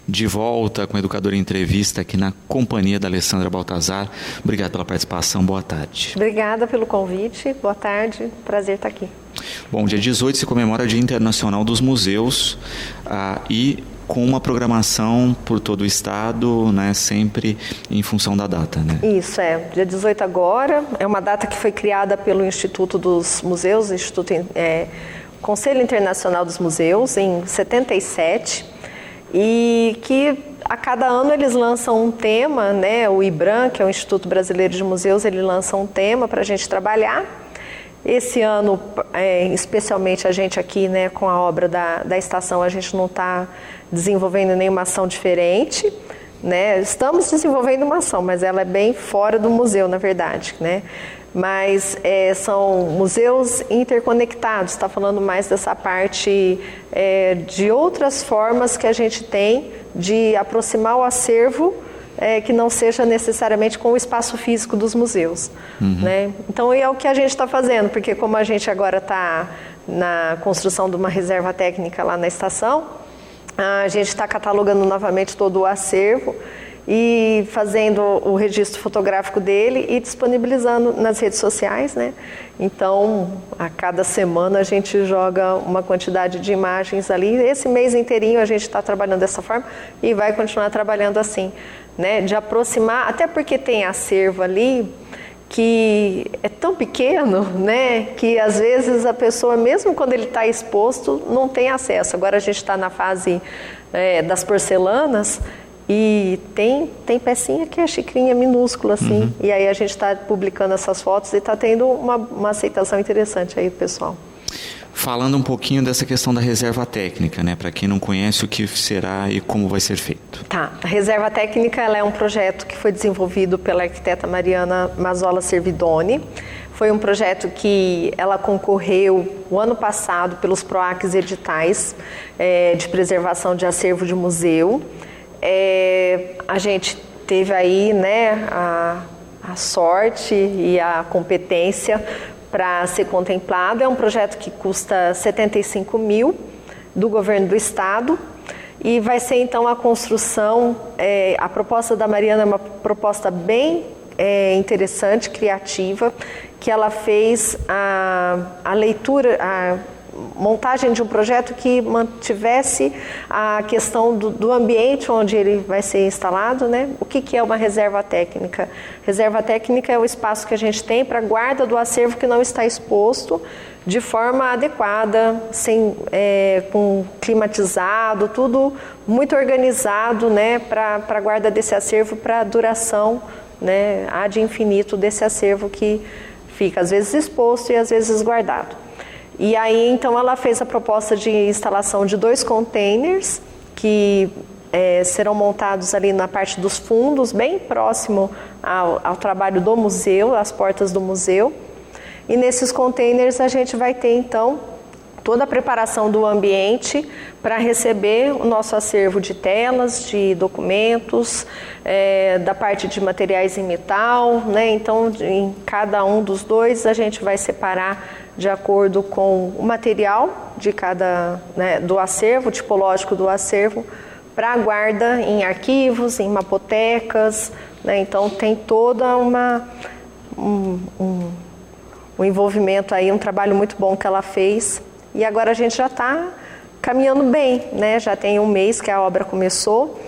de volta com a Educadora em Entrevista aqui na companhia da Alessandra Baltazar. Obrigado pela participação, boa tarde. Obrigada pelo convite, boa tarde, prazer estar aqui. Bom, dia 18 se comemora o Dia Internacional dos Museus e com uma programação por todo o estado, né, sempre em função da data, né? Isso, dia 18 agora, é uma data que foi criada pelo Instituto dos Museus, Conselho Internacional dos Museus, em 77, e que a cada ano eles lançam um tema, né? O IBRAM, que é o Instituto Brasileiro de Museus, ele lança um tema para a gente trabalhar. Esse ano, especialmente a gente aqui, né, com a obra da estação, a gente não está desenvolvendo nenhuma ação diferente, né? Estamos desenvolvendo uma ação, mas ela é bem fora do museu, na verdade, né? Mas são museus interconectados, está falando mais dessa parte de outras formas que a gente tem de aproximar o acervo que não seja necessariamente com o espaço físico dos museus. Né? Então é o que a gente está fazendo, porque como a gente agora está na construção de uma reserva técnica lá na estação, a gente está catalogando novamente todo o acervo e fazendo o registro fotográfico dele e disponibilizando nas redes sociais, né? Então, a cada semana a gente joga uma quantidade de imagens ali. Esse mês inteirinho a gente está trabalhando dessa forma e vai continuar trabalhando assim, né? De aproximar, até porque tem acervo ali que é tão pequeno, né? Que às vezes a pessoa, mesmo quando ele está exposto, não tem acesso. Agora a gente está na fase das porcelanas, e tem pecinha que é xicrinha minúscula, assim. E aí a gente está publicando essas fotos e está tendo uma aceitação interessante aí do pessoal. Falando um pouquinho dessa questão da reserva técnica, né? Para quem não conhece, o que será e como vai ser feito. Tá. A reserva técnica ela é um projeto que foi desenvolvido pela arquiteta Mariana Mazzola Servidoni. Foi um projeto que ela concorreu o ano passado pelos PROACs editais de preservação de acervo de museu. A gente teve aí, né, a sorte e a competência para ser contemplado. É um projeto que custa 75 mil do governo do estado e vai ser então a construção, a proposta da Mariana é uma proposta bem interessante, criativa, que ela fez a leitura, a montagem de um projeto que mantivesse a questão do ambiente onde ele vai ser instalado, né? O que é uma reserva técnica? Reserva técnica é o espaço que a gente tem para guarda do acervo que não está exposto de forma adequada, com climatizado, tudo muito organizado, né? Para a guarda desse acervo, para a duração, né? Ad infinito desse acervo que fica às vezes exposto e às vezes guardado. E aí, então, ela fez a proposta de instalação de 2 containers que serão montados ali na parte dos fundos, bem próximo ao trabalho do museu, às portas do museu. E nesses containers a gente vai ter, então, toda a preparação do ambiente para receber o nosso acervo de telas, de documentos, da parte de materiais em metal, né? Então, em cada um dos 2 a gente vai separar de acordo com o material de cada, né, do acervo, tipológico do acervo, para guarda em arquivos, em mapotecas, né? Então tem toda um envolvimento aí, um trabalho muito bom que ela fez. E agora a gente já está caminhando bem, né? Já tem um mês que a obra começou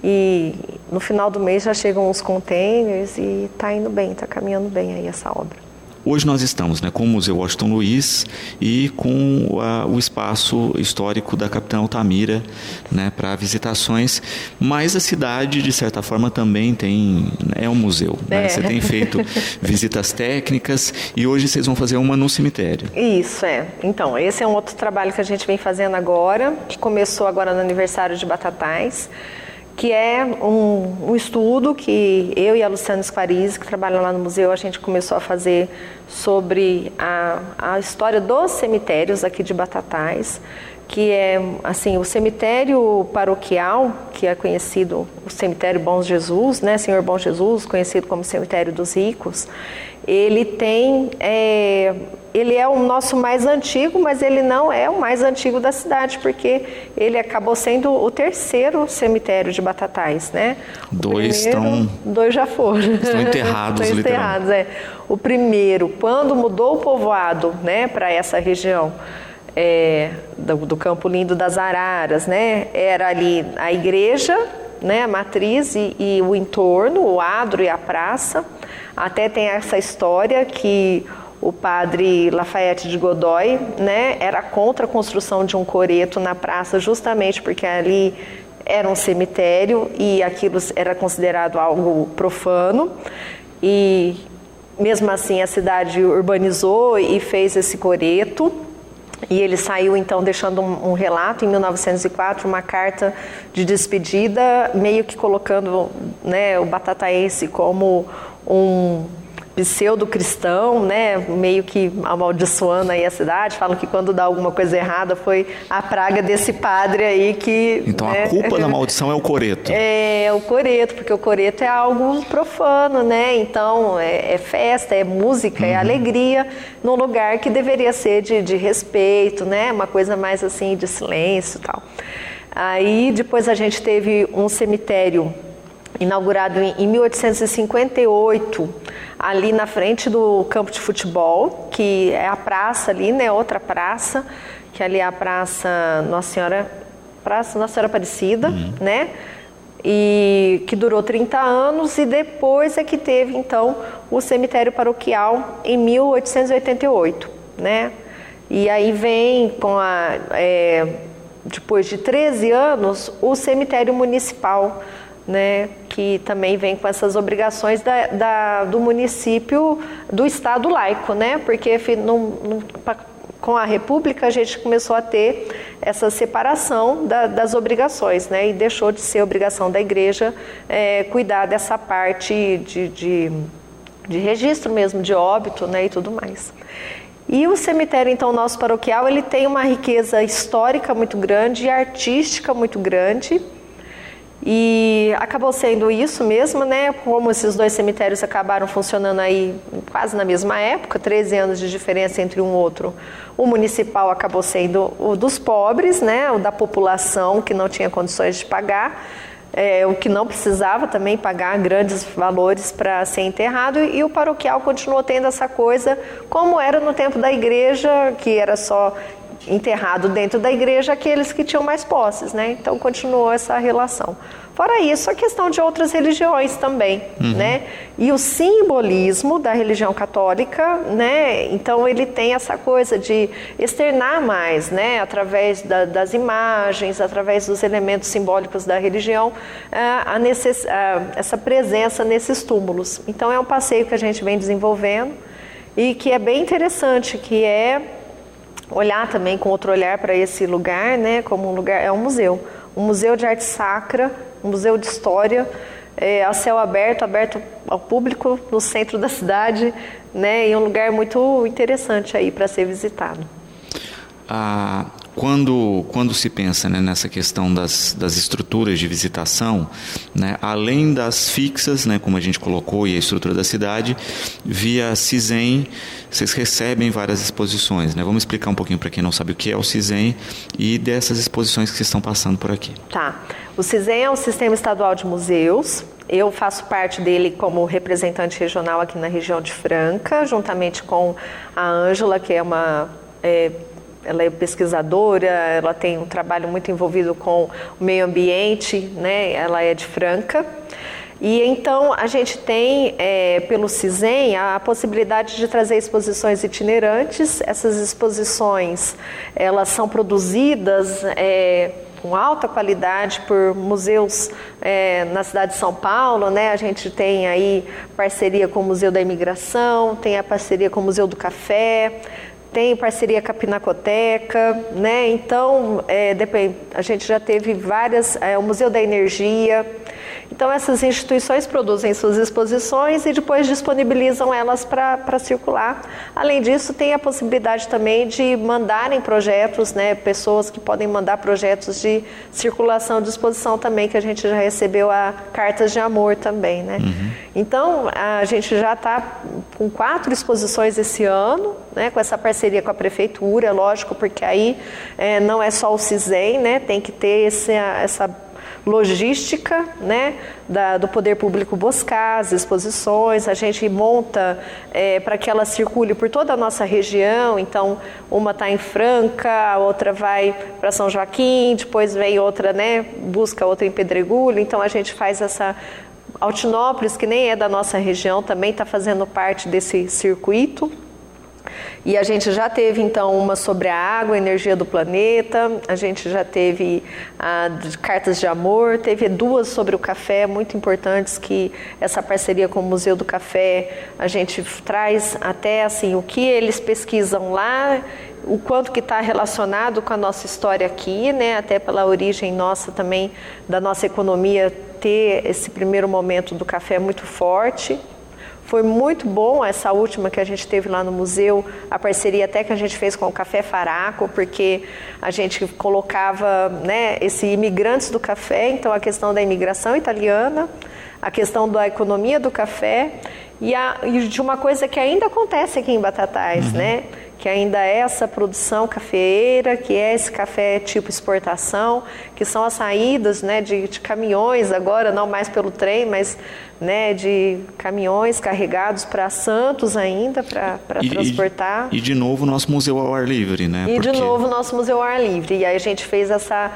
e no final do mês já chegam os containers e está indo bem, está caminhando bem aí essa obra. Hoje nós estamos, né, com o Museu Washington Luiz e com o espaço histórico da Capitã Altamira, né, para visitações, mas a cidade, de certa forma, também é um museu. Né? Você tem feito visitas técnicas e hoje vocês vão fazer uma no cemitério. Isso, Então, esse é um outro trabalho que a gente vem fazendo agora, que começou agora no aniversário de Batatais, que é um estudo que eu e a Luciana Squarize, que trabalham lá no museu, a gente começou a fazer sobre a história dos cemitérios aqui de Batatais, que é assim, o cemitério paroquial, que é conhecido, o cemitério Bom Jesus, né, Senhor Bom Jesus, conhecido como cemitério dos ricos, ele tem ele é o nosso mais antigo, mas ele não é o mais antigo da cidade, porque ele acabou sendo o terceiro cemitério de Batatais, né? Dois já foram. Estão enterrados, literalmente. O primeiro, quando mudou o povoado, né, para essa região do Campo Lindo das Araras, né, era ali a igreja, né, a matriz e o entorno, o adro e a praça. Até tem essa história que o padre Lafayette de Godoy, né, era contra a construção de um coreto na praça, justamente porque ali era um cemitério e aquilo era considerado algo profano. E mesmo assim a cidade urbanizou e fez esse coreto. E ele saiu então deixando um relato em 1904, uma carta de despedida, meio que colocando, né, o batataense como um pseudo-cristão, né, meio que amaldiçoando aí a cidade. Falam que quando dá alguma coisa errada foi a praga desse padre aí que... Então, né, a culpa da maldição é o coreto. É o coreto, porque o coreto é algo profano, né? Então é festa, é música, é alegria, num lugar que deveria ser de respeito, né? Uma coisa mais assim de silêncio e tal. Aí depois a gente teve um cemitério inaugurado em 1858, ali na frente do campo de futebol, que é a praça ali, né, outra praça, que ali é a Praça Nossa Senhora Aparecida, né, e que durou 30 anos, e depois é que teve, então, o cemitério paroquial em 1888, né, e aí vem depois de 13 anos, o cemitério municipal, né, que também vem com essas obrigações do município, do Estado laico, né, porque com a República a gente começou a ter essa separação das obrigações, né, e deixou de ser obrigação da igreja cuidar dessa parte de registro mesmo, de óbito, né, e tudo mais. E o cemitério, então, nosso paroquial, ele tem uma riqueza histórica muito grande e artística muito grande. E acabou sendo isso mesmo, né? Como esses dois cemitérios acabaram funcionando aí quase na mesma época, 13 anos de diferença entre um outro. O municipal acabou sendo o dos pobres, né? O da população que não tinha condições de pagar, o que não precisava também pagar grandes valores para ser enterrado. E o paroquial continuou tendo essa coisa, como era no tempo da igreja, que era só enterrado dentro da igreja aqueles que tinham mais posses, né? Então continuou essa relação. Fora isso, a questão de outras religiões também, né? E o simbolismo da religião católica, né? Então ele tem essa coisa de externar mais, né? Através das imagens, através dos elementos simbólicos da religião, essa presença nesses túmulos. Então é um passeio que a gente vem desenvolvendo e que é bem interessante, que é olhar também com outro olhar para esse lugar, né, como um lugar, um museu de arte sacra, um museu de história, a céu aberto ao público, no centro da cidade, né, e um lugar muito interessante aí para ser visitado. Quando se pensa, né, nessa questão das estruturas de visitação, né, além das fixas, né, como a gente colocou, e a estrutura da cidade, via CISEM, vocês recebem várias exposições, né? Vamos explicar um pouquinho para quem não sabe o que é o CISEM e dessas exposições que vocês estão passando por aqui. Tá. O CISEM é o Sistema Estadual de Museus. Eu faço parte dele como representante regional aqui na região de Franca, juntamente com a Ângela, que ela é pesquisadora, ela tem um trabalho muito envolvido com o meio ambiente, né? Ela é de Franca. E então a gente tem, pelo CISEM, a possibilidade de trazer exposições itinerantes. Essas exposições, elas são produzidas com alta qualidade por museus na cidade de São Paulo, né? A gente tem aí parceria com o Museu da Imigração, tem a parceria com o Museu do Café, tem parceria com a Pinacoteca, né? Então, a gente já teve várias, o Museu da Energia. Então, essas instituições produzem suas exposições e depois disponibilizam elas para circular. Além disso, tem a possibilidade também de mandarem projetos, né, pessoas que podem mandar projetos de circulação de exposição também, que a gente já recebeu a cartas de amor também, né? Então, a gente já está com 4 exposições esse ano, né, com essa parceria com a prefeitura, lógico, porque aí não é só o CISEM, né, tem que ter essa logística, né, do poder público buscar as exposições. A gente monta para que ela circule por toda a nossa região. Então, uma está em Franca, a outra vai para São Joaquim, depois vem outra, né, busca outra em Pedregulho. Então, a gente faz essa... Altinópolis, que nem é da nossa região, também está fazendo parte desse circuito. E a gente já teve, então, uma sobre a água, a energia do planeta, a gente já teve cartas de amor, teve 2 sobre o café, muito importantes, que essa parceria com o Museu do Café, a gente traz até, assim, o que eles pesquisam lá, o quanto que está relacionado com a nossa história aqui, né, até pela origem nossa também, da nossa economia, ter esse primeiro momento do café muito forte. Foi muito bom essa última que a gente teve lá no museu, a parceria até que a gente fez com o Café Faraco, porque a gente colocava, né, esses imigrantes do café, então a questão da imigração italiana, a questão da economia do café e de uma coisa que ainda acontece aqui em Batatais, né? Que ainda é essa produção cafeeira, que é esse café tipo exportação, que são as saídas, né, de caminhões agora, não mais pelo trem, mas, né, de caminhões carregados para Santos ainda, para transportar. E de novo o nosso museu ao ar livre, né? De novo o nosso museu ao ar livre. E aí a gente fez essa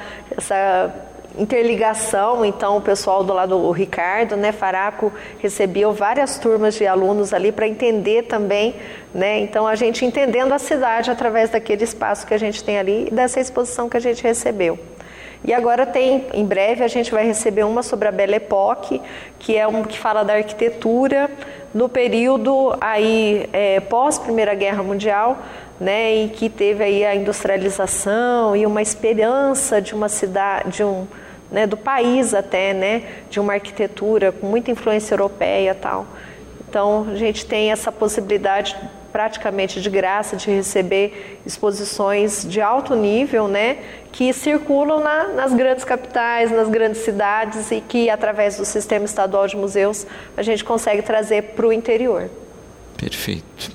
interligação, então o pessoal do lado, o Ricardo, né, Faraco, recebeu várias turmas de alunos ali para entender também, né, então a gente entendendo a cidade através daquele espaço que a gente tem ali e dessa exposição que a gente recebeu. E agora em breve a gente vai receber uma sobre a Belle Époque, que é que fala da arquitetura no período aí pós Primeira Guerra Mundial, né, e que teve aí a industrialização e uma esperança de uma cidade, né, do país até, né, de uma arquitetura com muita influência europeia e tal. Então, a gente tem essa possibilidade praticamente de graça de receber exposições de alto nível, né, que circulam nas grandes capitais, nas grandes cidades e que, através do Sistema Estadual de Museus, a gente consegue trazer para o interior. Perfeito.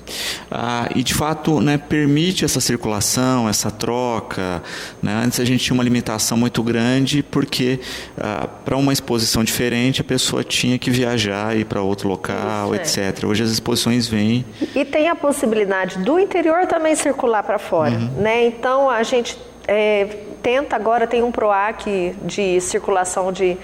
E de fato, né, permite essa circulação, essa troca, né? Antes a gente tinha uma limitação muito grande porque para uma exposição diferente a pessoa tinha que viajar, ir para outro local, etc. Hoje as exposições vêm. E tem a possibilidade do interior também circular para fora, né? Então a gente tenta agora, tem um PROAC de circulação de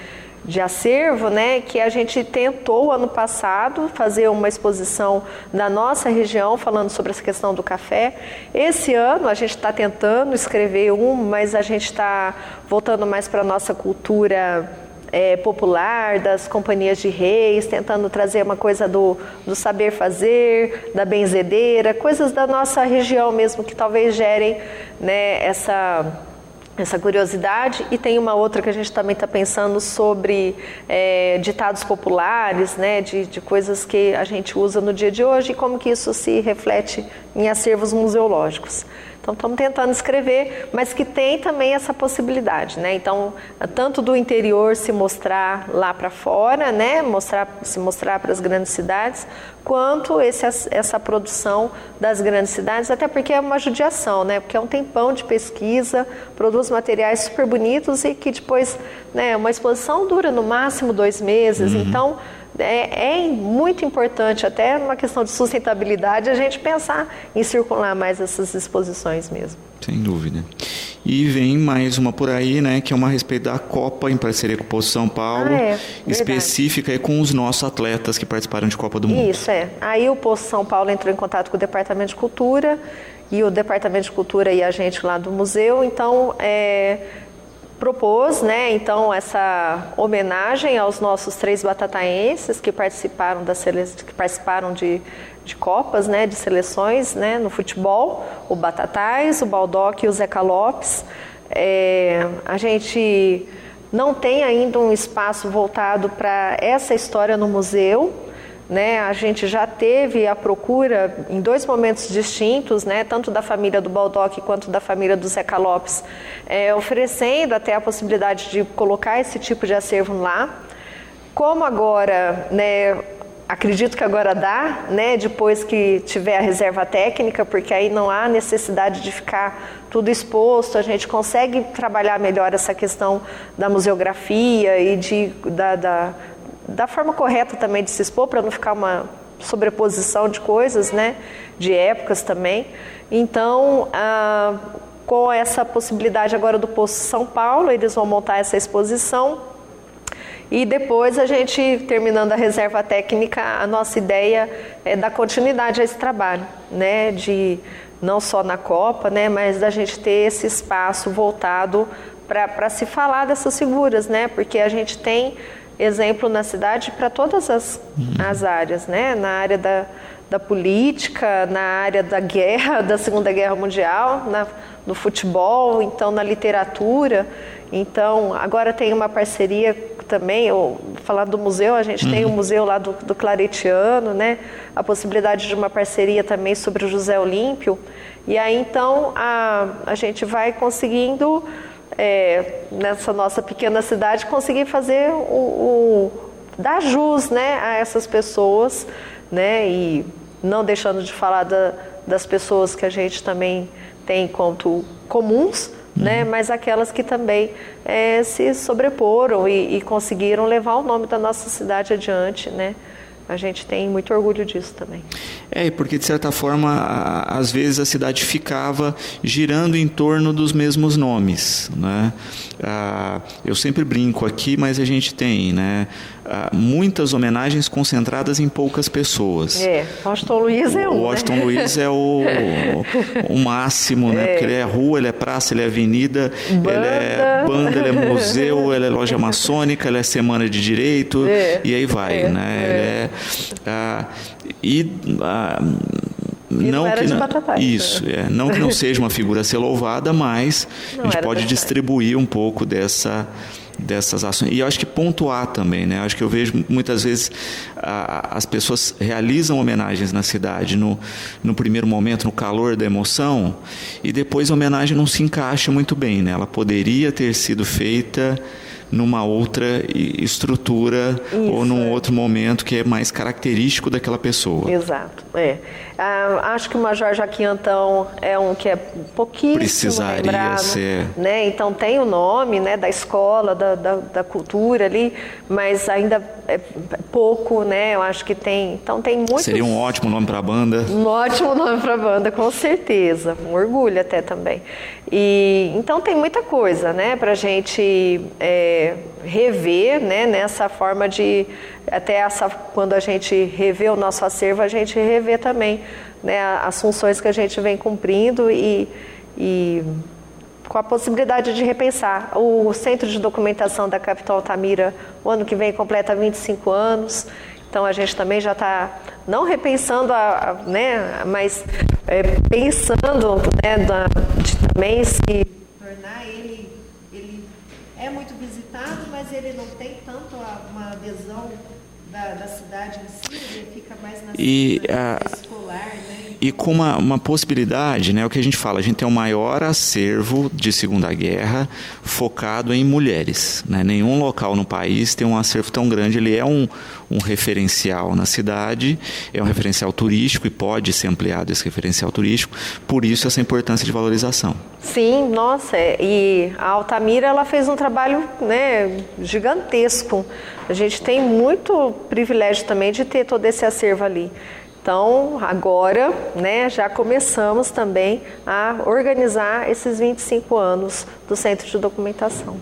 acervo, né, que a gente tentou ano passado fazer uma exposição da nossa região falando sobre essa questão do café. Esse ano a gente está tentando escrever mas a gente está voltando mais para a nossa cultura popular, das companhias de reis, tentando trazer uma coisa do saber fazer, da benzedeira, coisas da nossa região mesmo que talvez gerem, né, essa curiosidade. E tem uma outra que a gente também está pensando sobre ditados populares, né, de coisas que a gente usa no dia de hoje e como que isso se reflete em acervos museológicos. Então, estamos tentando escrever, mas que tem também essa possibilidade, né? Então, tanto do interior se mostrar lá para fora, né? Se mostrar para as grandes cidades, quanto essa produção das grandes cidades, até porque é uma judiação, né? Porque é um tempão de pesquisa, produz materiais super bonitos e que depois, né, uma exposição dura no máximo 2 meses, então é muito importante, até numa questão de sustentabilidade, a gente pensar em circular mais essas exposições mesmo. Sem dúvida. E vem mais uma por aí, né, que é uma a respeito da Copa, em parceria com o Poço São Paulo, específica aí com os nossos atletas que participaram de Copa do Mundo. Isso, Aí o Poço São Paulo entrou em contato com o Departamento de Cultura, e o Departamento de Cultura e a gente lá do museu, então propôs, né, então, essa homenagem aos nossos 3 batataenses que participaram de Copas, né, de seleções, né, no futebol, o Batatais, o Baldock e o Zeca Lopes. A gente não tem ainda um espaço voltado para essa história no museu, né? A gente já teve a procura em 2 momentos distintos, né? Tanto da família do Baldock quanto da família do Zeca Lopes, oferecendo até a possibilidade de colocar esse tipo de acervo lá. Como agora, né, acredito que agora dá, né, depois que tiver a reserva técnica, porque aí não há necessidade de ficar tudo exposto, a gente consegue trabalhar melhor essa questão da museografia e da forma correta também de se expor, para não ficar uma sobreposição de coisas, né, de épocas também. Então, com essa possibilidade agora do Poço São Paulo, eles vão montar essa exposição. E depois a gente, terminando a reserva técnica, a nossa ideia é dar continuidade a esse trabalho, né? De não só na Copa, né? Mas da gente ter esse espaço voltado para se falar dessas figuras, né? Porque a gente tem exemplo na cidade para todas as áreas, né? Na área da política, na área da guerra, da Segunda Guerra Mundial, no futebol, então na literatura. Então, agora tem uma parceria também, falando do museu, a gente tem o museu lá do Claretiano, né? A possibilidade de uma parceria também sobre o José Olímpio. E aí, então, a gente vai conseguindo, nessa nossa pequena cidade, conseguir fazer dar jus, né, a essas pessoas, né? E não deixando de falar das pessoas que a gente também tem enquanto comuns, né? Mas aquelas que também se sobreporam e conseguiram levar o nome da nossa cidade adiante, né? A gente tem muito orgulho disso também. Porque de certa forma, às vezes a cidade ficava girando em torno dos mesmos nomes, né? Eu sempre brinco aqui, mas a gente tem, né, muitas homenagens concentradas em poucas pessoas. Washington Luiz é um. O Washington Luiz é o máximo, né? Porque ele é rua, ele é praça, ele é avenida, ele é banda, ele é museu, ele é loja maçônica, ele é semana de direito, e aí vai, né? Não era de Batatais. Isso, não que não seja uma figura a ser louvada, mas a gente pode distribuir um pouco dessas ações. E eu acho que pontuar também, né? Eu acho que eu vejo muitas vezes as pessoas realizam homenagens na cidade no primeiro momento, no calor da emoção, e depois a homenagem não se encaixa muito bem, né? Ela poderia ter sido feita numa outra estrutura ou num outro momento que é mais característico daquela pessoa. Exato, acho que o Major Joaquim Antão é um que é pouquíssimo precisaria lembrado, ser, né? Então tem o nome, né, da escola, da cultura ali, mas ainda é pouco, né? Eu acho que tem, então tem muitos... Seria um ótimo nome para a banda. Um ótimo nome para a banda, com certeza, um orgulho até também. E então tem muita coisa, né, para a gente rever, né, nessa forma de até quando a gente revê o nosso acervo, a gente revê também, né, as funções que a gente vem cumprindo e com a possibilidade de repensar. O Centro de Documentação da capital Altamira, o ano que vem completa 25 anos, então a gente também já está não repensando, né, mas pensando, né, de também se tornar ele é muito visitado, mas ele não tem tanto uma adesão da cidade em si, ele fica mais na cidade escolar, né? E com uma possibilidade, né, o que a gente fala, a gente tem o maior acervo de Segunda Guerra focado em mulheres, né? Nenhum local no país tem um acervo tão grande, ele é um referencial na cidade, é um referencial turístico e pode ser ampliado esse referencial turístico, por isso essa importância de valorização. Sim, nossa, e a Altamira ela fez um trabalho, né, gigantesco. A gente tem muito privilégio também de ter todo esse acervo ali. Então, agora, né, já começamos também a organizar esses 25 anos do Centro de Documentação.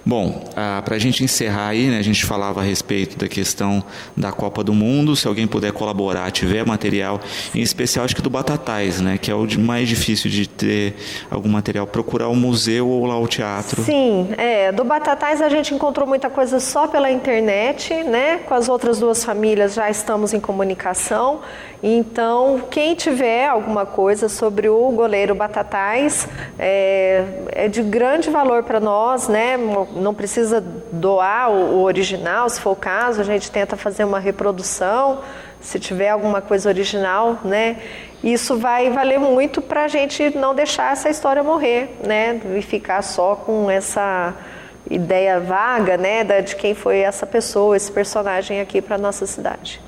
Bom, para a gente encerrar aí, né, a gente falava a respeito da questão da Copa do Mundo, se alguém puder colaborar, tiver material, em especial acho que do Batatais, né, que é o mais difícil de ter algum material, procurar o museu ou lá o teatro. Sim, do Batatais a gente encontrou muita coisa só pela internet, né, com as outras duas famílias já estamos em comunicação, então quem tiver alguma coisa sobre o goleiro Batatais é de grande valor para nós, né, né, não precisa doar o original, se for o caso, a gente tenta fazer uma reprodução, se tiver alguma coisa original, né? Isso vai valer muito para a gente não deixar essa história morrer, né? E ficar só com essa ideia vaga, né, de quem foi essa pessoa, esse personagem aqui para a nossa cidade.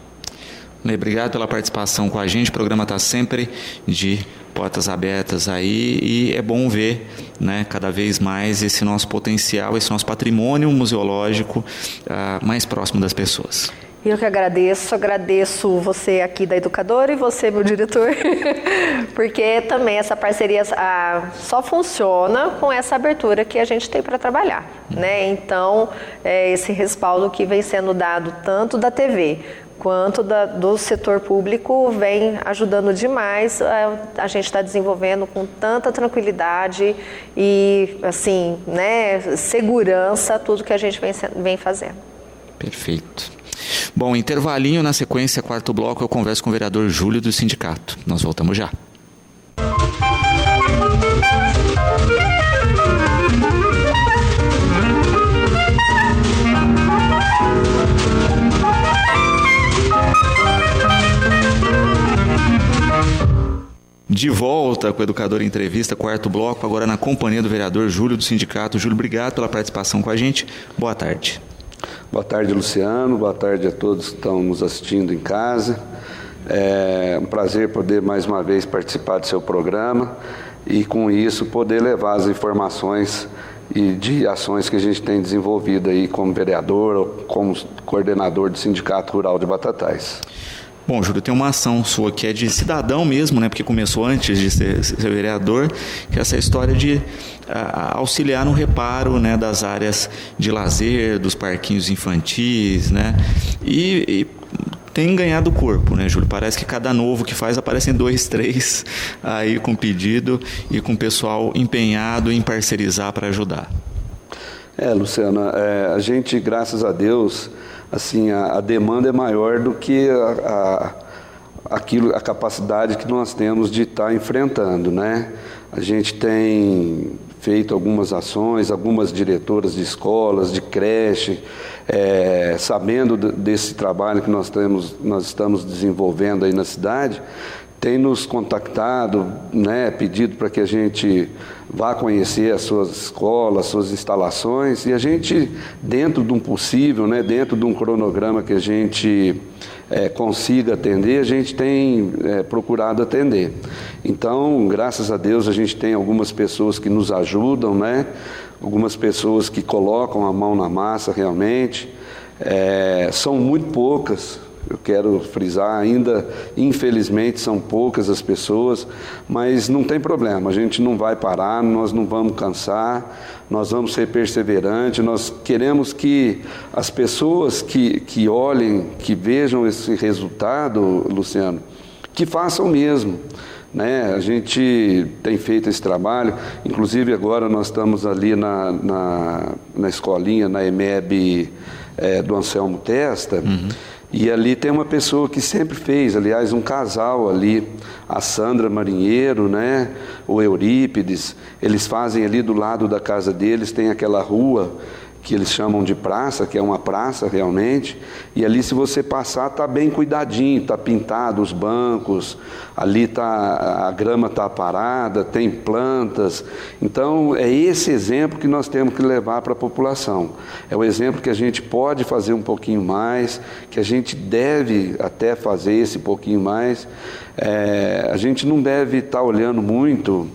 Obrigado pela participação com a gente. O programa está sempre de portas abertas aí e é bom ver, né, cada vez mais esse nosso potencial, esse nosso patrimônio museológico mais próximo das pessoas. Eu que agradeço você aqui da Educadora e você, meu diretor, porque também essa parceria só funciona com essa abertura que a gente tem para trabalhar, né? Então, esse respaldo que vem sendo dado tanto da TV quanto do setor público vem ajudando demais. A gente está desenvolvendo com tanta tranquilidade e, assim, né, segurança tudo que a gente vem fazendo. Perfeito. Bom, intervalinho, na sequência, quarto bloco, eu converso com o vereador Júlio do sindicato. Nós voltamos já. De volta com o Educador Entrevista, quarto bloco, agora na companhia do vereador Júlio do sindicato. Júlio, obrigado pela participação com a gente. Boa tarde. Boa tarde, Luciano. Boa tarde a todos que estão nos assistindo em casa. É um prazer poder mais uma vez participar do seu programa e, com isso, poder levar as informações e de ações que a gente tem desenvolvido aí como vereador ou como coordenador do Sindicato Rural de Batatais. Bom, Júlio, tem uma ação sua que é de cidadão mesmo, né? Porque começou antes de ser vereador, que é essa história de auxiliar no reparo, né, das áreas de lazer, dos parquinhos infantis, né? E tem ganhado corpo, né, Júlio? Parece que cada novo que faz aparecem 2, 3 aí com pedido e com o pessoal empenhado em parcerizar para ajudar. Luciana, a gente, graças a Deus, assim, a demanda é maior do que a capacidade que nós temos de estar enfrentando, né? A gente tem feito algumas ações, algumas diretoras de escolas, de creche, sabendo desse trabalho que nós estamos desenvolvendo aí na cidade, tem nos contactado, né, pedido para que a gente vá conhecer as suas escolas, suas instalações, e a gente, dentro de um possível, né, dentro de um cronograma que a gente consiga atender, a gente tem procurado atender. Então, graças a Deus, a gente tem algumas pessoas que nos ajudam, né, algumas pessoas que colocam a mão na massa realmente, são muito poucas. Eu quero frisar ainda, infelizmente, são poucas as pessoas, mas não tem problema, a gente não vai parar, nós não vamos cansar, nós vamos ser perseverantes, nós queremos que as pessoas que olhem, que vejam esse resultado, Luciano, que façam o mesmo, né? A gente tem feito esse trabalho, inclusive agora nós estamos ali na escolinha, na EMEB do Anselmo Testa. E ali tem uma pessoa que sempre fez, aliás, um casal ali, a Sandra Marinheiro, né, o Eurípides, eles fazem ali do lado da casa deles, tem aquela rua que eles chamam de praça, que é uma praça realmente, e ali se você passar está bem cuidadinho, está pintado os bancos, ali a grama está parada, tem plantas. Então é esse exemplo que nós temos que levar para a população, é o exemplo que a gente pode fazer um pouquinho mais, que a gente deve até fazer esse pouquinho mais. A gente não deve estar olhando muito,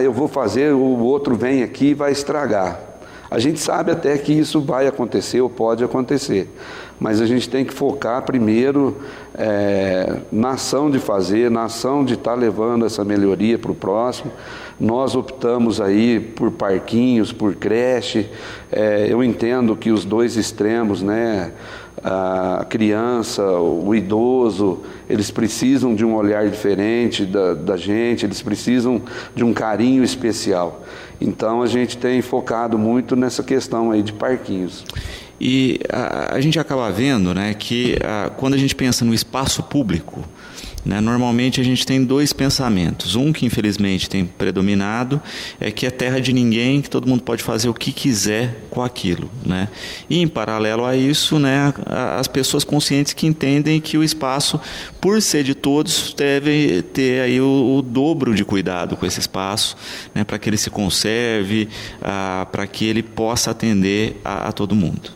eu vou fazer, o outro vem aqui e vai estragar. A gente sabe até que isso vai acontecer ou pode acontecer, mas a gente tem que focar primeiro na ação de fazer, na ação de estar levando essa melhoria para o próximo. Nós optamos aí por parquinhos, por creche. Eu entendo que os dois extremos, né, a criança, o idoso, eles precisam de um olhar diferente da gente, eles precisam de um carinho especial. Então a gente tem focado muito nessa questão aí de parquinhos. E a gente acaba vendo, né, que quando a gente pensa no espaço público, né, normalmente a gente tem dois pensamentos. Um que infelizmente tem predominado é que é terra de ninguém, que todo mundo pode fazer o que quiser com aquilo, né? E em paralelo a isso, né, as pessoas conscientes que entendem que o espaço, por ser de todos, deve ter aí o dobro de cuidado com esse espaço, né, para que ele se conserve, para que ele possa atender a todo mundo.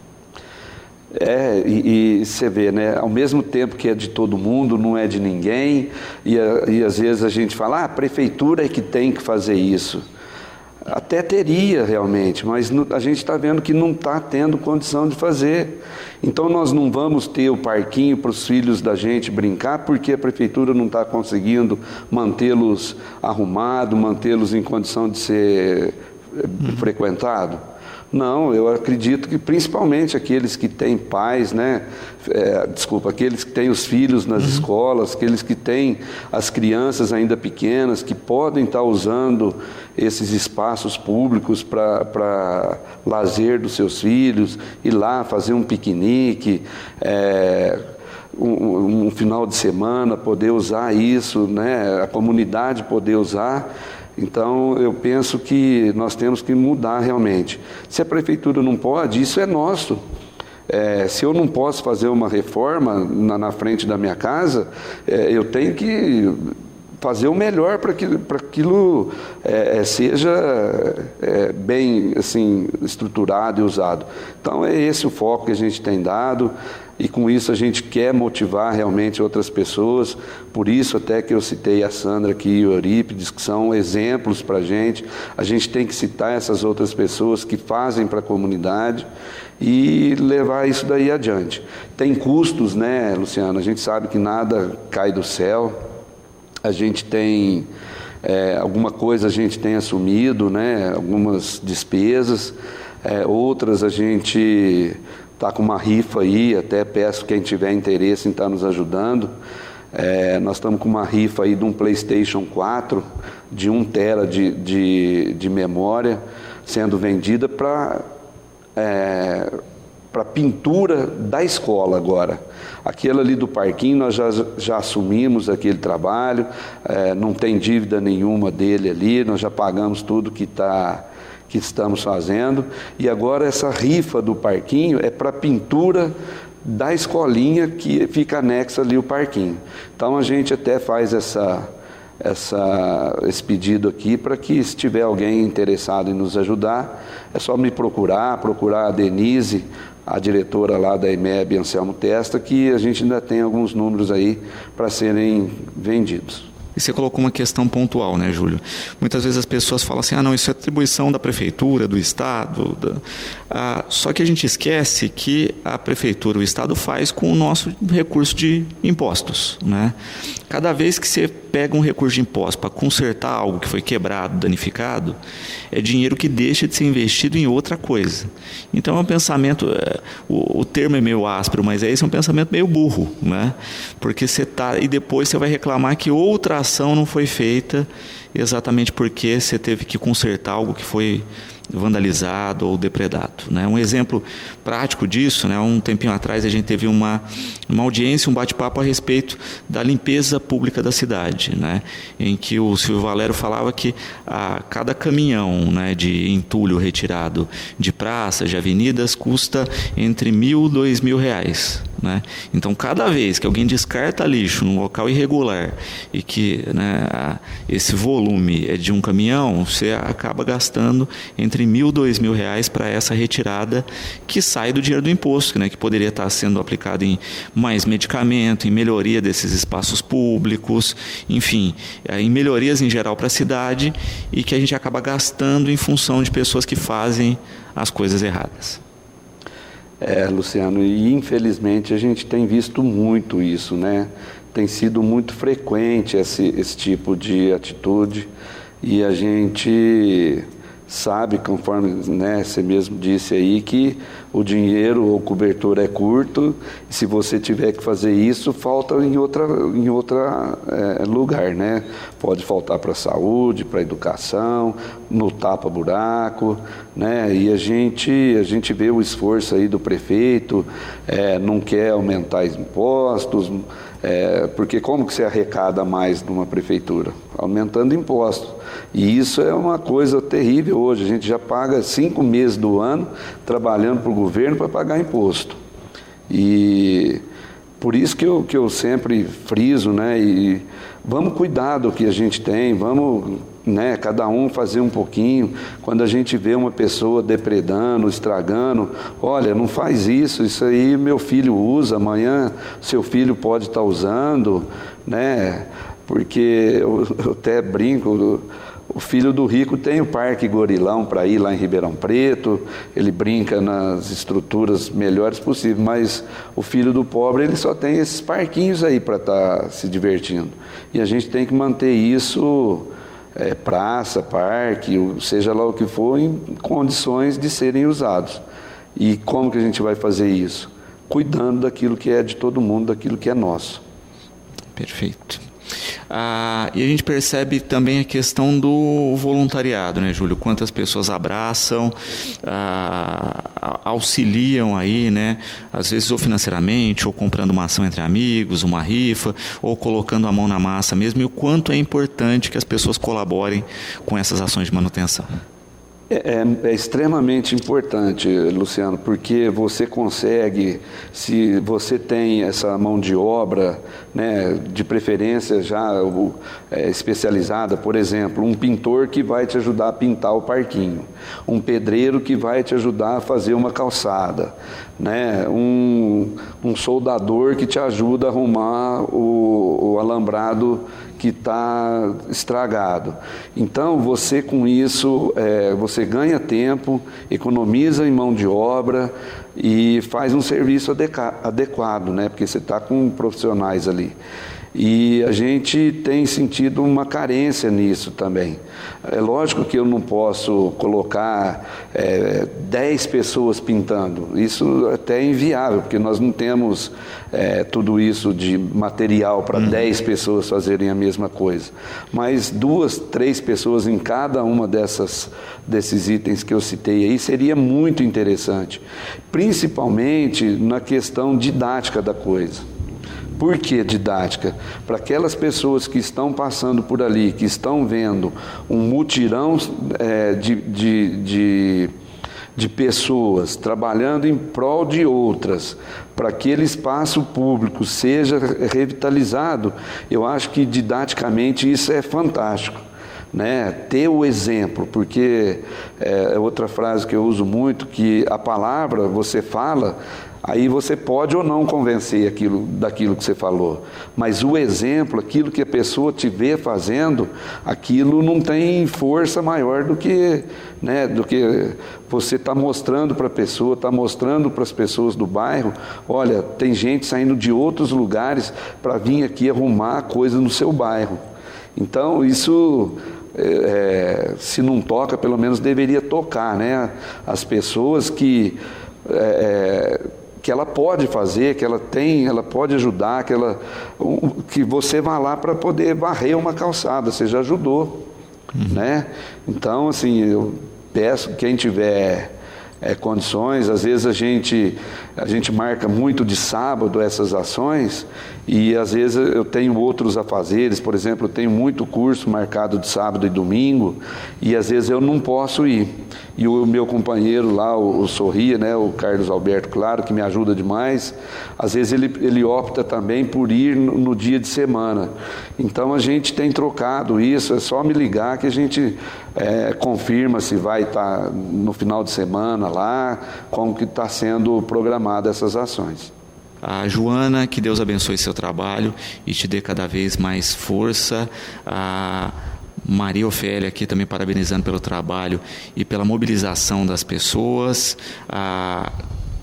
E você vê, né? Ao mesmo tempo que é de todo mundo, não é de ninguém, e às vezes a gente fala, a prefeitura é que tem que fazer isso. Até teria realmente, mas a gente está vendo que não está tendo condição de fazer. Então nós não vamos ter o parquinho para os filhos da gente brincar, porque a prefeitura não está conseguindo mantê-los arrumados, mantê-los em condição de ser frequentado. Não, eu acredito que principalmente aqueles que têm pais, né? Aqueles que têm os filhos nas escolas, aqueles que têm as crianças ainda pequenas, que podem estar usando esses espaços públicos para lazer dos seus filhos, ir lá fazer um piquenique, um final de semana, poder usar isso, né? A comunidade poder usar. Então, eu penso que nós temos que mudar realmente. Se a prefeitura não pode, isso é nosso. Se eu não posso fazer uma reforma na frente da minha casa, eu tenho que fazer o melhor para que aquilo seja bem assim, estruturado e usado. Então, é esse o foco que a gente tem dado. E com isso a gente quer motivar realmente outras pessoas, por isso até que eu citei a Sandra aqui e o Eurípides, que são exemplos para a gente tem que citar essas outras pessoas que fazem para a comunidade e levar isso daí adiante. Tem custos, né, Luciano? A gente sabe que nada cai do céu, a gente tem, alguma coisa a gente tem assumido, né, algumas despesas, outras a gente está com uma rifa aí, até peço quem tiver interesse em estar nos ajudando. Nós estamos com uma rifa aí de um PlayStation 4 de 1 tera de memória sendo vendida para pintura da escola agora. Aquele ali do parquinho nós já assumimos aquele trabalho, não tem dívida nenhuma dele ali, nós já pagamos tudo que estamos fazendo, e agora essa rifa do parquinho é para pintura da escolinha que fica anexa ali o parquinho. Então a gente até faz esse pedido aqui para que, se tiver alguém interessado em nos ajudar, é só me procurar a Denise, a diretora lá da EMEB, Anselmo Testa, que a gente ainda tem alguns números aí para serem vendidos. E você colocou uma questão pontual, né, Júlio? Muitas vezes as pessoas falam assim, não, isso é atribuição da prefeitura, do Estado. Só que a gente esquece que a prefeitura, o Estado faz com o nosso recurso de impostos, né? Cada vez que você pega um recurso de imposto para consertar algo que foi quebrado, danificado, é dinheiro que deixa de ser investido em outra coisa. Então é um pensamento, o termo é meio áspero, mas esse é um pensamento meio burro, né? Porque e depois você vai reclamar que outra ação não foi feita exatamente porque você teve que consertar algo que foi vandalizado ou depredado, né? Um exemplo prático disso, né? Um tempinho atrás a gente teve uma audiência, um bate-papo a respeito da limpeza pública da cidade, né? Em que o Silvio Valério falava que cada caminhão, né, de entulho retirado de praças, de avenidas, custa entre R$1.000 e R$2.000, né? Então, cada vez que alguém descarta lixo num local irregular e que, né, esse volume é de um caminhão, você acaba gastando entre R$1.000 e R$2.000 para essa retirada que sai do dinheiro do imposto, né, que poderia estar sendo aplicado em mais medicamento, em melhoria desses espaços públicos, enfim, em melhorias em geral para a cidade, e que a gente acaba gastando em função de pessoas que fazem as coisas erradas. Luciano, e infelizmente a gente tem visto muito isso, né? Tem sido muito frequente esse tipo de atitude, e a gente sabe, conforme, né, você mesmo disse aí, que o dinheiro ou cobertor é curto, e se você tiver que fazer isso, falta em outra lugar, né? Pode faltar para a saúde, para a educação, no tapa-buraco, né? E a gente vê o esforço aí do prefeito, não quer aumentar impostos, porque como que você arrecada mais numa prefeitura? Aumentando impostos. E isso é uma coisa terrível hoje. A gente já paga 5 meses do ano trabalhando para o governo para pagar imposto. E por isso que eu sempre friso, né? E vamos cuidar do que a gente tem, vamos, né, cada um fazer um pouquinho. Quando a gente vê uma pessoa depredando, estragando, olha, não faz isso aí meu filho usa, amanhã seu filho pode estar usando, né? Porque eu até brinco, o filho do rico tem o Parque Gorilão para ir lá em Ribeirão Preto, ele brinca nas estruturas melhores possíveis, mas o filho do pobre ele só tem esses parquinhos aí para estar se divertindo. E a gente tem que manter isso, praça, parque, seja lá o que for, em condições de serem usados. E como que a gente vai fazer isso? Cuidando daquilo que é de todo mundo, daquilo que é nosso. Perfeito. E a gente percebe também a questão do voluntariado, né, Júlio? Quantas pessoas abraçam, auxiliam aí, né? Às vezes ou financeiramente, ou comprando uma ação entre amigos, uma rifa, ou colocando a mão na massa mesmo. E o quanto é importante que as pessoas colaborem com essas ações de manutenção. É extremamente importante, Luciano, porque você consegue, se você tem essa mão de obra, né, de preferência já especializada, por exemplo, um pintor que vai te ajudar a pintar o parquinho, um pedreiro que vai te ajudar a fazer uma calçada, né, um soldador que te ajuda a arrumar o alambrado que está estragado. Então, você com isso, você ganha tempo, economiza em mão de obra e faz um serviço adequado, né? Porque você está com profissionais ali. E a gente tem sentido uma carência nisso também. É lógico que eu não posso colocar 10 pessoas pintando, isso até é inviável, porque nós não temos tudo isso de material para 10 pessoas fazerem a mesma coisa. Mas 2, 3 pessoas em cada uma desses itens que eu citei aí seria muito interessante, principalmente na questão didática da coisa. Por que didática? Para aquelas pessoas que estão passando por ali, que estão vendo um mutirão de pessoas trabalhando em prol de outras, para que aquele espaço público seja revitalizado, eu acho que didaticamente isso é fantástico. Né? Ter o exemplo, porque é outra frase que eu uso muito, que a palavra você fala, aí você pode ou não convencer daquilo que você falou, mas o exemplo, aquilo que a pessoa te vê fazendo, aquilo não tem força maior do que você está mostrando para a pessoa, está mostrando para as pessoas do bairro, olha, tem gente saindo de outros lugares para vir aqui arrumar coisa no seu bairro. Então isso, se não toca, pelo menos deveria tocar, né? As pessoas que ela pode fazer, que ela pode ajudar, que você vá lá para poder varrer uma calçada, você já ajudou, né? Então, assim, eu peço que quem tiver condições, às vezes a gente marca muito de sábado essas ações, e às vezes eu tenho outros afazeres, por exemplo, eu tenho muito curso marcado de sábado e domingo, e às vezes eu não posso ir. E o meu companheiro lá, o Sorria, né, o Carlos Alberto, claro, que me ajuda demais, às vezes ele opta também por ir no dia de semana. Então a gente tem trocado isso, é só me ligar que a gente confirma se vai estar no final de semana lá, como que está sendo programada essas ações. A Joana, que Deus abençoe seu trabalho e te dê cada vez mais força. A Maria Ofélia aqui também parabenizando pelo trabalho e pela mobilização das pessoas. A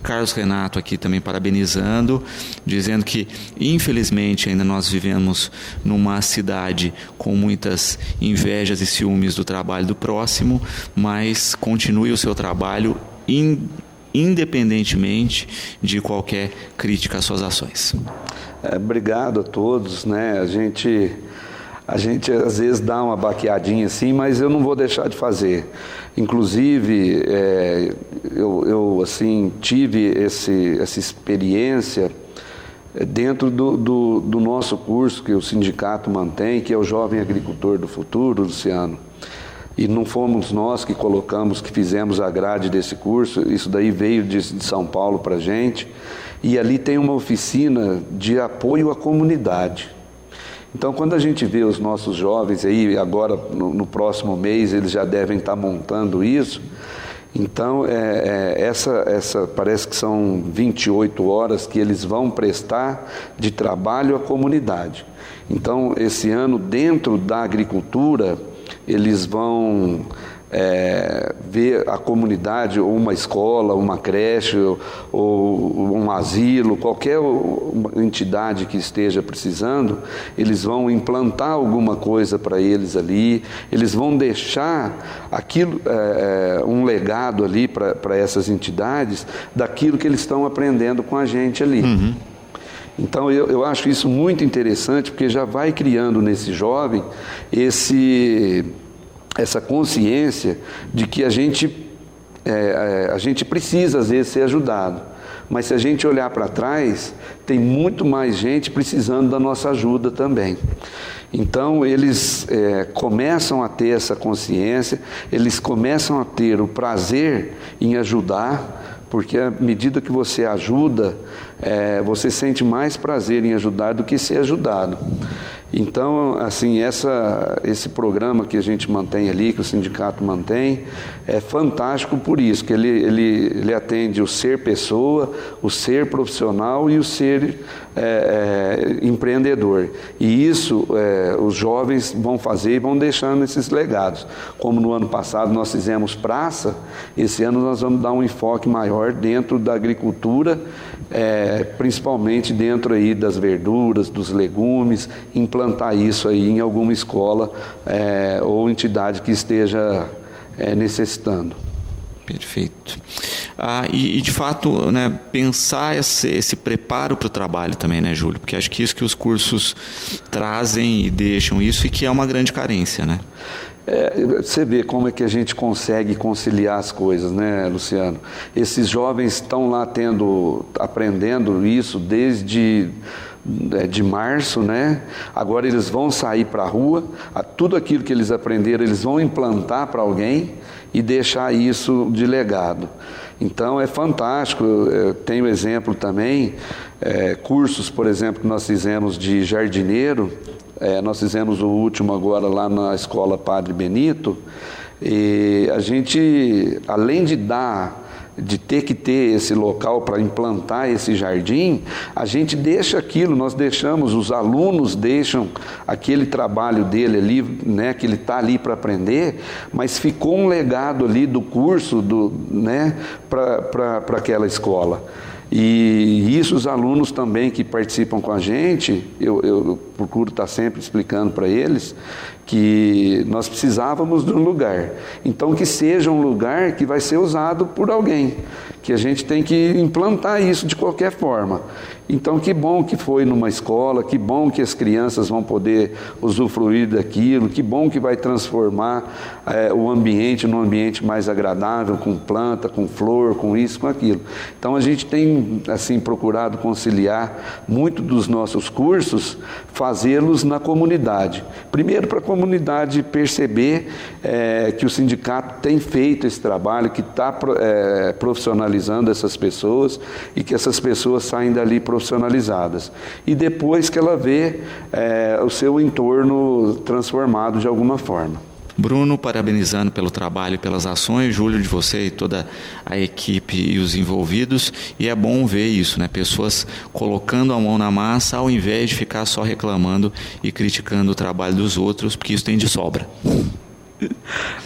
Carlos Renato aqui também parabenizando, dizendo que infelizmente ainda nós vivemos numa cidade com muitas invejas e ciúmes do trabalho do próximo, mas continue o seu trabalho independentemente de qualquer crítica às suas ações. Obrigado a todos, né? A gente às vezes dá uma baqueadinha assim, mas eu não vou deixar de fazer. Inclusive, eu assim, tive essa experiência dentro do nosso curso que o sindicato mantém, que é o Jovem Agricultor do Futuro, Luciano. E não fomos nós que colocamos, que fizemos a grade desse curso, isso daí veio de São Paulo para a gente. E ali tem uma oficina de apoio à comunidade. Então, quando a gente vê os nossos jovens aí, agora no próximo mês, eles já devem estar montando isso. Então, essa parece que são 28 horas que eles vão prestar de trabalho à comunidade. Então, esse ano, dentro da agricultura, eles vão ver a comunidade, ou uma escola, uma creche, ou um asilo, qualquer entidade que esteja precisando, eles vão implantar alguma coisa para eles ali, eles vão deixar aquilo, um legado ali para essas entidades, daquilo que eles estão aprendendo com a gente ali. Uhum. Então, eu acho isso muito interessante, porque já vai criando nesse jovem essa consciência de que a gente precisa, às vezes, ser ajudado. Mas se a gente olhar para trás, tem muito mais gente precisando da nossa ajuda também. Então, eles começam a ter essa consciência, eles começam a ter o prazer em ajudar, porque à medida que você ajuda, você sente mais prazer em ajudar do que ser ajudado. Então, assim, esse programa que a gente mantém ali, que o sindicato mantém, é fantástico por isso, que ele atende o ser pessoa, o ser profissional e o ser empreendedor. E isso os jovens vão fazer e vão deixando esses legados. Como no ano passado nós fizemos praça, esse ano nós vamos dar um enfoque maior dentro da agricultura, principalmente dentro aí das verduras, dos legumes, implantar isso aí em alguma escola ou entidade que esteja necessitando. Perfeito. E de fato, né, pensar esse preparo para o trabalho também, né, Júlio? Porque acho que isso que os cursos trazem e deixam isso, e que é uma grande carência, né? Você vê como é que a gente consegue conciliar as coisas, né, Luciano? Esses jovens estão lá aprendendo isso desde de março, né? Agora eles vão sair para a rua, tudo aquilo que eles aprenderam eles vão implantar para alguém e deixar isso de legado. Então é fantástico. Eu tenho exemplo também, cursos, por exemplo, que nós fizemos de jardineiro. Nós fizemos o último agora lá na Escola Padre Benito, e a gente, além de ter que ter esse local para implantar esse jardim, a gente deixa aquilo, nós deixamos, os alunos deixam aquele trabalho dele ali, né, que ele está ali para aprender, mas ficou um legado ali do curso, né, para aquela escola. E isso os alunos também que participam com a gente, eu procuro estar sempre explicando para eles que nós precisávamos de um lugar. Então que seja um lugar que vai ser usado por alguém, que a gente tem que implantar isso de qualquer forma. Então que bom que foi numa escola, que bom que as crianças vão poder usufruir daquilo, que bom que vai transformar o ambiente num ambiente mais agradável, com planta, com flor, com isso, com aquilo. Então a gente tem assim procurado conciliar muito dos nossos cursos, fazê-los na comunidade. Primeiro para a comunidade perceber que o sindicato tem feito esse trabalho, que está profissionalizando essas pessoas e que essas pessoas saem dali profissionalizadas. E depois que ela vê o seu entorno transformado de alguma forma. Bruno, parabenizando pelo trabalho e pelas ações, Júlio, de você e toda a equipe e os envolvidos, e é bom ver isso, né? Pessoas colocando a mão na massa ao invés de ficar só reclamando e criticando o trabalho dos outros, porque isso tem de sobra.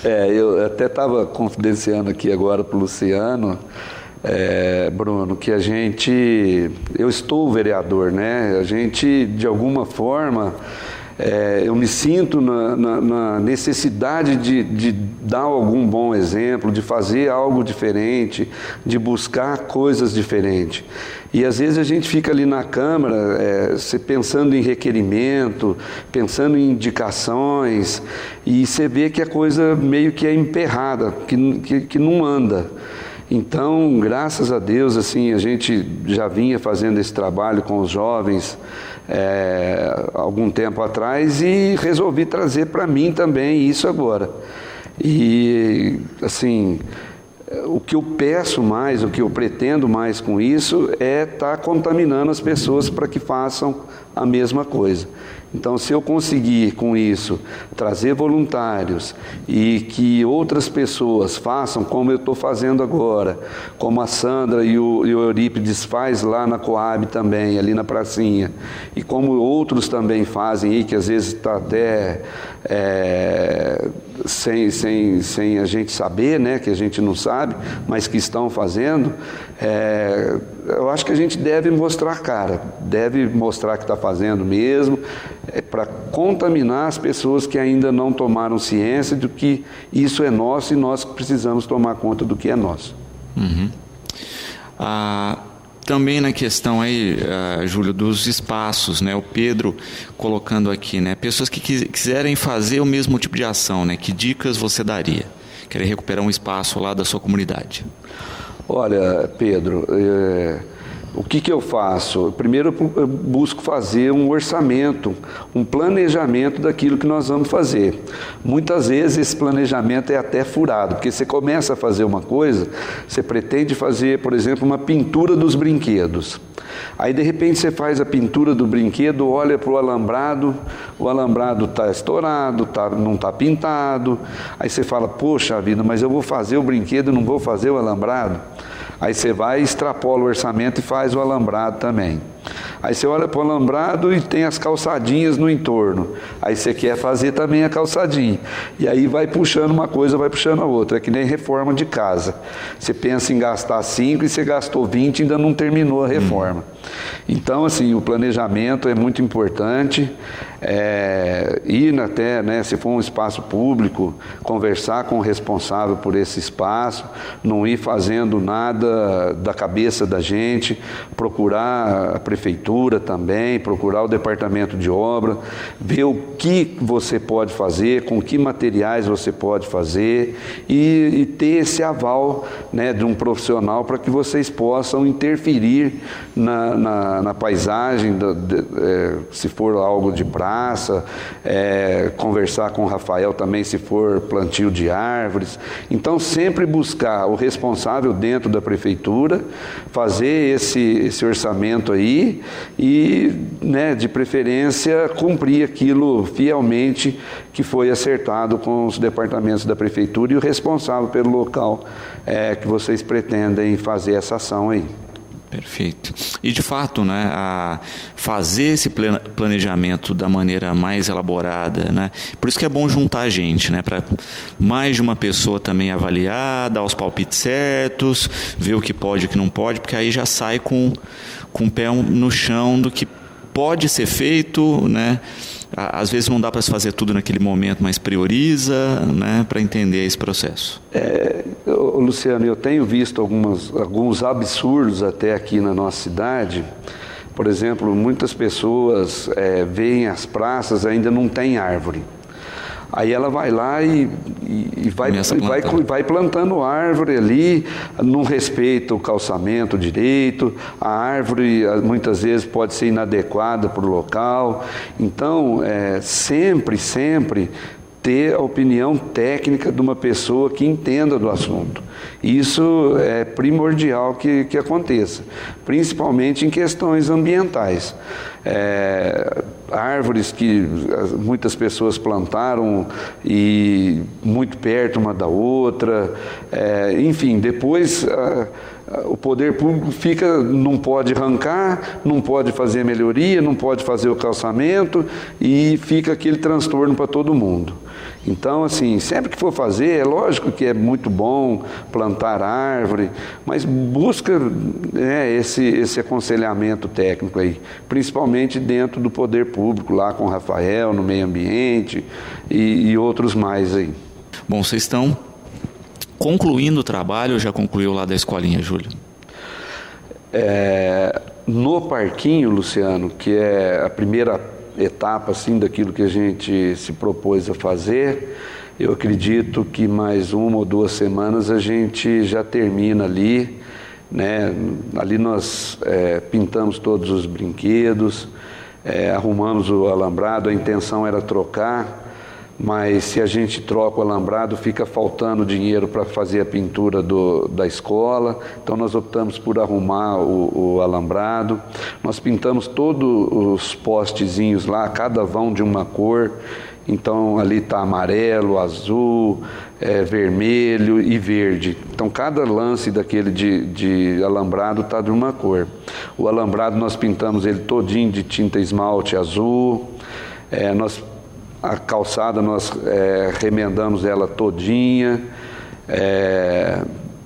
Eu até estava confidenciando aqui agora para o Luciano, Bruno, que eu estou vereador, né? A gente, de alguma forma, eu me sinto na necessidade de dar algum bom exemplo, de fazer algo diferente, de buscar coisas diferentes. E às vezes a gente fica ali na Câmara pensando em requerimento, pensando em indicações, e você vê que a coisa meio que é emperrada, que não anda. Então, graças a Deus, assim, a gente já vinha fazendo esse trabalho com os jovens algum tempo atrás e resolvi trazer para mim também isso agora. E, assim, o que eu peço mais, o que eu pretendo mais com isso é estar contaminando as pessoas para que façam a mesma coisa. Então, se eu conseguir com isso trazer voluntários e que outras pessoas façam como eu estou fazendo agora, como a Sandra e o Eurípides faz lá na Coab também, ali na pracinha, e como outros também fazem aí, que às vezes está até sem a gente saber, né, que a gente não sabe, mas que estão fazendo, eu acho que a gente deve mostrar a cara, deve mostrar que está fazendo mesmo, para contaminar as pessoas que ainda não tomaram ciência de que isso é nosso e nós precisamos tomar conta do que é nosso. Uhum. Também na questão aí, Júlio, dos espaços, né? O Pedro colocando aqui, né? Pessoas que quiserem fazer o mesmo tipo de ação, né? Que dicas você daria? Querer recuperar um espaço lá da sua comunidade. Olha, Pedro, o que eu faço? Primeiro eu busco fazer um orçamento, um planejamento daquilo que nós vamos fazer. Muitas vezes esse planejamento é até furado, porque você começa a fazer uma coisa, você pretende fazer, por exemplo, uma pintura dos brinquedos. Aí de repente você faz a pintura do brinquedo, olha para o alambrado está estourado, não está pintado. Aí você fala, poxa vida, mas eu vou fazer o brinquedo e não vou fazer o alambrado? Aí você vai, extrapola o orçamento e faz o alambrado também. Aí você olha para o alambrado e tem as calçadinhas no entorno. Aí você quer fazer também a calçadinha. E aí vai puxando uma coisa, vai puxando a outra. É que nem reforma de casa. Você pensa em gastar 5 e você gastou 20 e ainda não terminou a reforma. Então, assim, o planejamento é muito importante. Ir até, né, se for um espaço público, conversar com o responsável por esse espaço, não ir fazendo nada da cabeça da gente, procurar a prefeitura também, procurar o departamento de obra, ver o que você pode fazer, com que materiais você pode fazer e ter esse aval, né, de um profissional para que vocês possam interferir na paisagem, se for algo de praça, conversar com o Rafael também se for plantio de árvores. Então sempre buscar o responsável dentro da prefeitura, fazer esse orçamento aí e, né, de preferência cumprir aquilo fielmente que foi acertado com os departamentos da prefeitura e o responsável pelo local que vocês pretendem fazer essa ação aí. Perfeito. E de fato, né, fazer esse planejamento da maneira mais elaborada, né, por isso que é bom juntar a gente, né, para mais de uma pessoa também avaliar, dar os palpites certos, ver o que pode e o que não pode, porque aí já sai com o pé no chão do que pode ser feito, né. Às vezes não dá para se fazer tudo naquele momento, mas prioriza, né, para entender esse processo. Luciano, eu tenho visto alguns absurdos até aqui na nossa cidade. Por exemplo, muitas pessoas veem as praças, ainda não tem árvore. Aí ela vai lá e vai plantando árvore ali, não respeita o calçamento direito, a árvore muitas vezes pode ser inadequada para o local. Então, sempre ter a opinião técnica de uma pessoa que entenda do assunto. Isso é primordial que aconteça, principalmente em questões ambientais. Árvores que muitas pessoas plantaram e muito perto uma da outra, enfim, depois o poder público não pode arrancar, não pode fazer melhoria, não pode fazer o calçamento e fica aquele transtorno para todo mundo. Então, assim, sempre que for fazer, é lógico que é muito bom plantar árvore, mas busca esse aconselhamento técnico aí, principalmente dentro do poder público, lá com o Rafael, no meio ambiente e outros mais aí. Bom, vocês estão concluindo o trabalho, já concluiu lá da escolinha, Júlio? No parquinho, Luciano, que é a primeira etapa assim, daquilo que a gente se propôs a fazer, eu acredito que mais 1 ou 2 semanas a gente já termina ali, né? Ali nós pintamos todos os brinquedos, arrumamos o alambrado, a intenção era trocar, mas se a gente troca o alambrado, fica faltando dinheiro para fazer a pintura da escola, então nós optamos por arrumar o alambrado. Nós pintamos todos os postezinhos lá, cada vão de uma cor, então ali está amarelo, azul, vermelho e verde. Então cada lance daquele de alambrado está de uma cor. O alambrado nós pintamos ele todinho de tinta esmalte azul, a calçada nós remendamos ela todinha,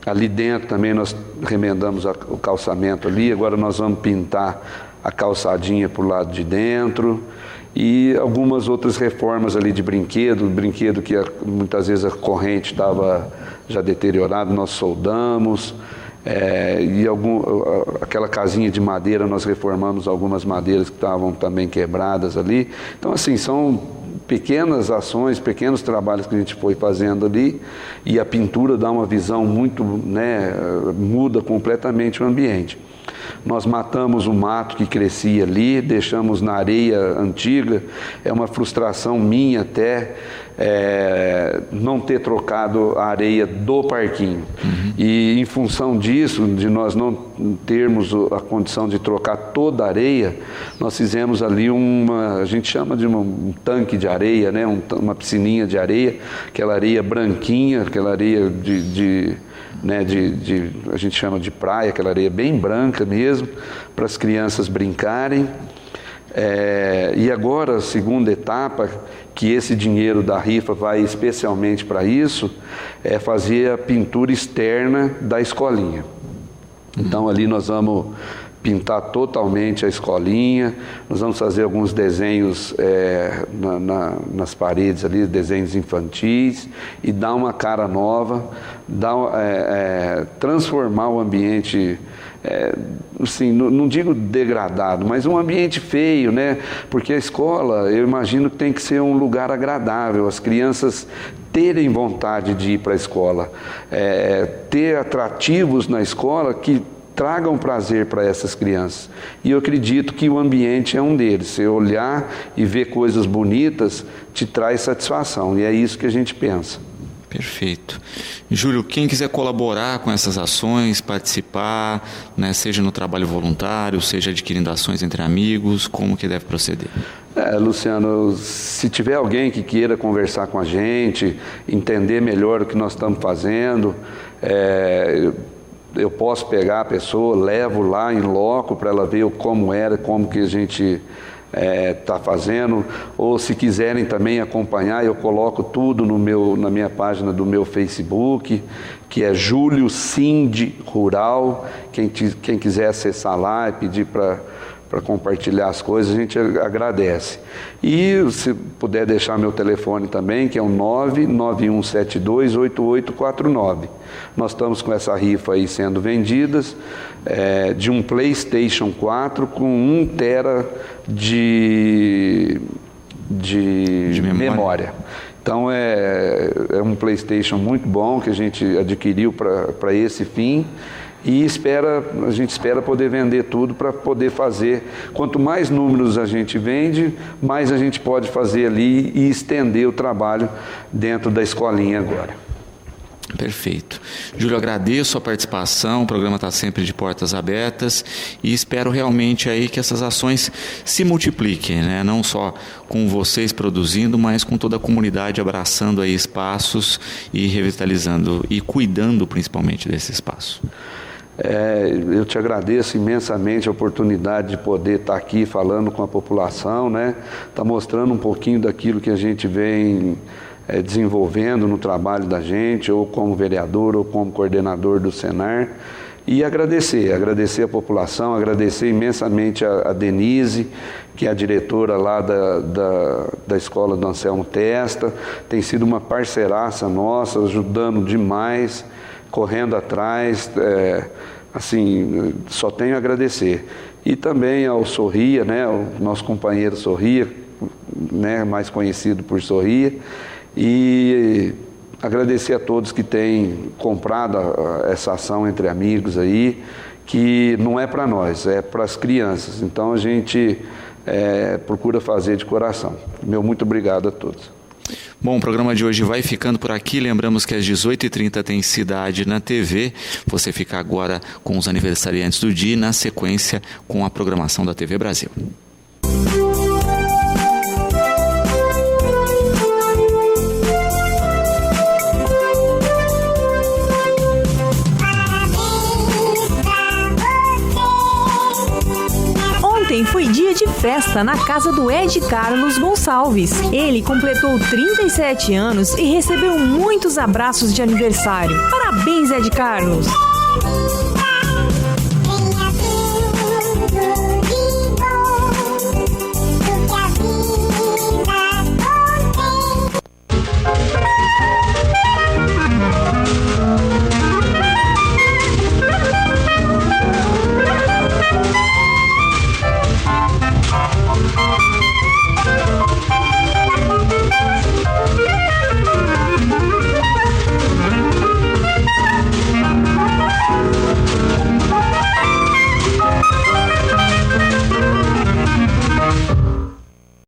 ali dentro também nós remendamos o calçamento ali, agora nós vamos pintar a calçadinha para o lado de dentro e algumas outras reformas ali de brinquedo que muitas vezes a corrente estava já deteriorada, nós soldamos, e aquela casinha de madeira nós reformamos algumas madeiras que estavam também quebradas ali. Então assim, são pequenas ações, pequenos trabalhos que a gente foi fazendo ali, e a pintura dá uma visão muito, muda completamente o ambiente. Nós matamos o mato que crescia ali, deixamos na areia antiga, é uma frustração minha até não ter trocado a areia do parquinho. E em função disso, de nós não termos a condição de trocar toda a areia, nós fizemos ali a gente chama de um tanque de areia, né? Uma piscininha de areia, aquela areia branquinha, aquela areia a gente chama de praia, aquela areia bem branca mesmo, para as crianças brincarem. E agora, a segunda etapa, que esse dinheiro da rifa vai especialmente para isso, é fazer a pintura externa da escolinha. Então ali nós vamos pintar totalmente a escolinha, nós vamos fazer alguns desenhos nas paredes ali, desenhos infantis, e dar uma cara nova, transformar o ambiente, assim, não digo degradado, mas um ambiente feio, né? Porque a escola, eu imagino que tem que ser um lugar agradável, as crianças terem vontade de ir para a escola, ter atrativos na escola que tragam prazer para essas crianças. E eu acredito que o ambiente é um deles. Você olhar e ver coisas bonitas te traz satisfação, e é isso que a gente pensa. Perfeito. Júlio, quem quiser colaborar com essas ações, participar, né, seja no trabalho voluntário, seja adquirindo ações entre amigos, como que deve proceder? Luciano, se tiver alguém que queira conversar com a gente, entender melhor o que nós estamos fazendo, eu posso pegar a pessoa, levo lá em loco para ela ver como que a gente está fazendo, ou se quiserem também acompanhar, eu coloco tudo na minha página do meu Facebook, que é Júlio Sind Rural. Quem quiser acessar lá e pedir para compartilhar as coisas, a gente agradece. E se puder deixar meu telefone também, que é o 991728849. Nós estamos com essa rifa aí sendo vendidas, de um PlayStation 4 com 1 tera de memória. Então é um PlayStation muito bom que a gente adquiriu para esse fim. E a gente espera poder vender tudo para poder fazer. Quanto mais números a gente vende, mais a gente pode fazer ali e estender o trabalho dentro da escolinha agora. Perfeito. Júlio, agradeço a participação, o programa está sempre de portas abertas e espero realmente aí que essas ações se multipliquem, né? Não só com vocês produzindo, mas com toda a comunidade abraçando aí espaços e revitalizando e cuidando principalmente desse espaço. Eu te agradeço imensamente a oportunidade de poder estar aqui falando com a população, né? Tá mostrando um pouquinho daquilo que a gente vem desenvolvendo no trabalho da gente, ou como vereador, ou como coordenador do Senar. E agradecer a população, agradecer imensamente a Denise, que é a diretora lá da escola do Anselmo Testa, tem sido uma parceiraça nossa, ajudando demais, correndo atrás, assim, só tenho a agradecer. E também ao Sorria, né, o nosso companheiro Sorria, né, mais conhecido por Sorria, e agradecer a todos que têm comprado essa ação Entre Amigos aí, que não é para nós, é para as crianças. Então a gente procura fazer de coração. Meu muito obrigado a todos. Bom, o programa de hoje vai ficando por aqui. Lembramos que às 18h30 tem Cidade na TV. Você fica agora com os aniversariantes do dia e, na sequência, com a programação da TV Brasil. Ontem foi dia de festa na casa do Ed Carlos Gonçalves. Ele completou 37 anos e recebeu muitos abraços de aniversário. Parabéns, Ed Carlos!